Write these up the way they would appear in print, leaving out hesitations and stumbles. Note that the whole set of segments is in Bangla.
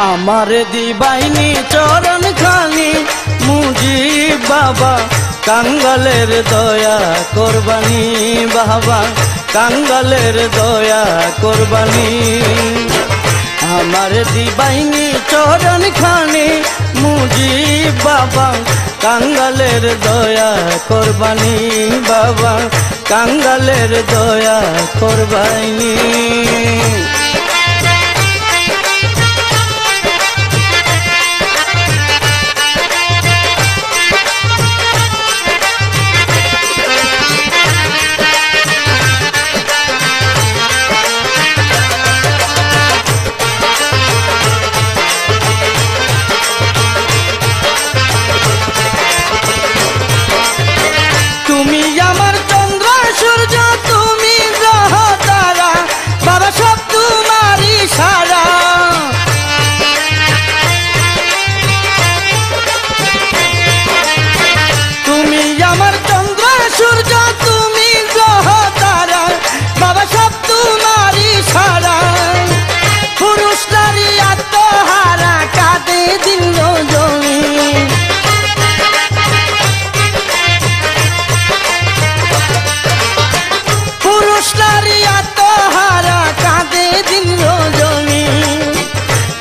আমারে দিবাইনি চরণ খানি মুজিব বাবা কাঙ্গালের দয়া কোরবানি বাবা কাঙ্গালের দয়া কোরবানি আমার দিবাইনি চরণ খানি মুজিব বাবা কাঙ্গালের দয়া কোরবানি বাবা কাঙ্গালের দয়া কোরবানি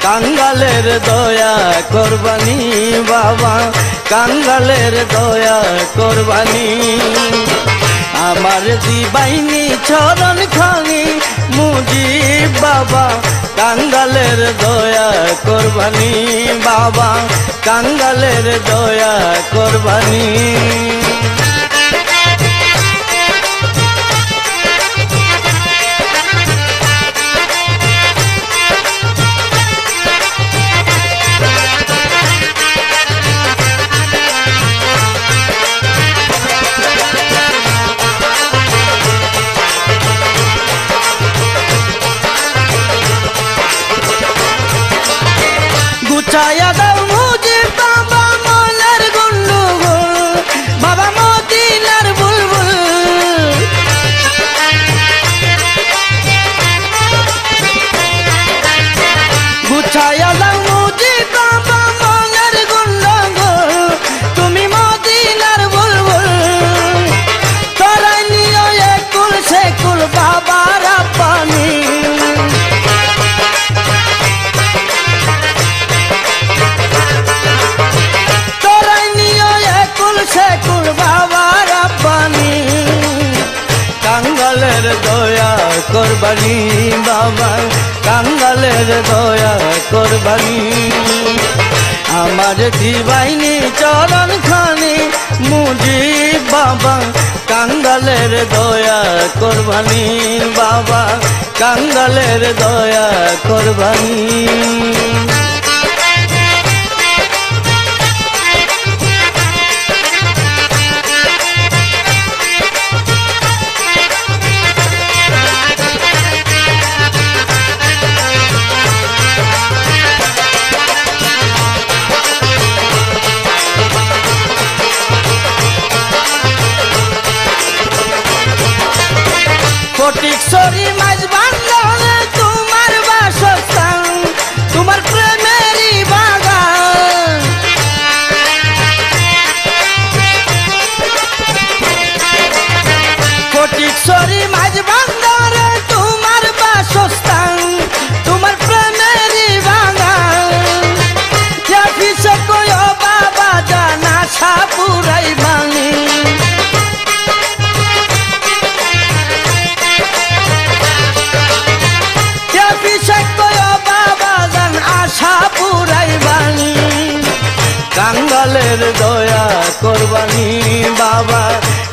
কাঙ্গালের দয়া কোরবানি বাবা কাঙ্গালের দয়া কোরবানি আমার দিবাইনি চরণ খানি মুজিব বাবা কাঙ্গালের দয়া কোরবানি বাবা কাঙ্গালের দয়া কোরবানি গুচায়া দাও মুজিব বাবা মনের গুন্ডুগুল বাবা মদিনার বুলবুল গুচায়া দাও মুজিব বাবা মনের গুন্ডুগুল তুমি মদিনার বুলবুল তোরাই নিও একুল সেকুল বাবার পানি সেকুল বাবার পানি কাঙ্গালের দয়া কোরবানি বাবা কাঙ্গালের দয়া কোরবানি আমার দিবাইনি চরণ খানি মুজিব বাবা কাঙ্গালের দয়া কোরবানি বাবা কাঙ্গালের দয়া কোরবানি ফটিকছড়ি মাঝ বান্ধনে তোমার বাসস্থান তোমার প্রেমেরই বাগান ফটিকছড়ি মাঝ বান্ধনে তোমার বাসস্থান তোমার প্রেমেরই বাগান জাফিসে কয়ো বাবা জানা সাপুরাই বাণী কাঙ্গালের দয়া কোরবানি বাবা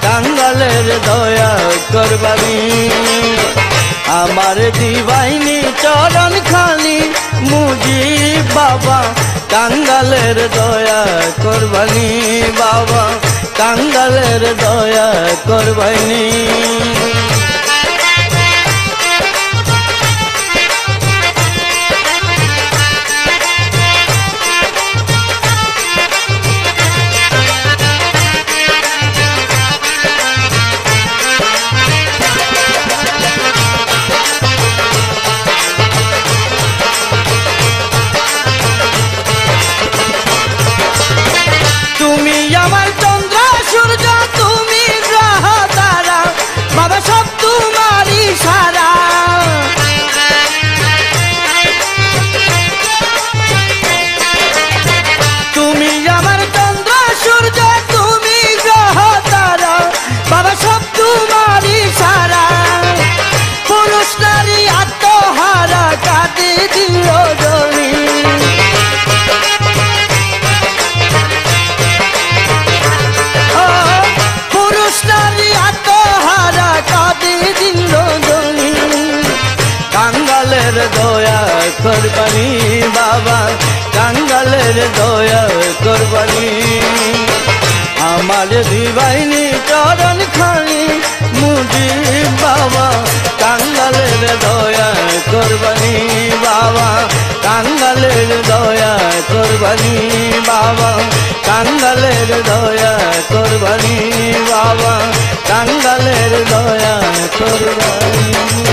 কাঙ্গালের দয়া কোরবানি আমার দিবাইনি চরণ খানি মুজিব বাবা কাঙ্গালের দয়া কোরবানি বাবা কাঙ্গালের দয়া কোরবানি করবানি বাবা কাঙ্গালের দয়া করবানি আমার দিবাইনি চরণ খানি মুজিব বাবা কাঙ্গালের দয়া করবানি বাবা কাঙ্গালের দয়া করবানি বাবা কাঙ্গালের দয়া করবানি বাবা কাঙ্গালের দয়া করবানি।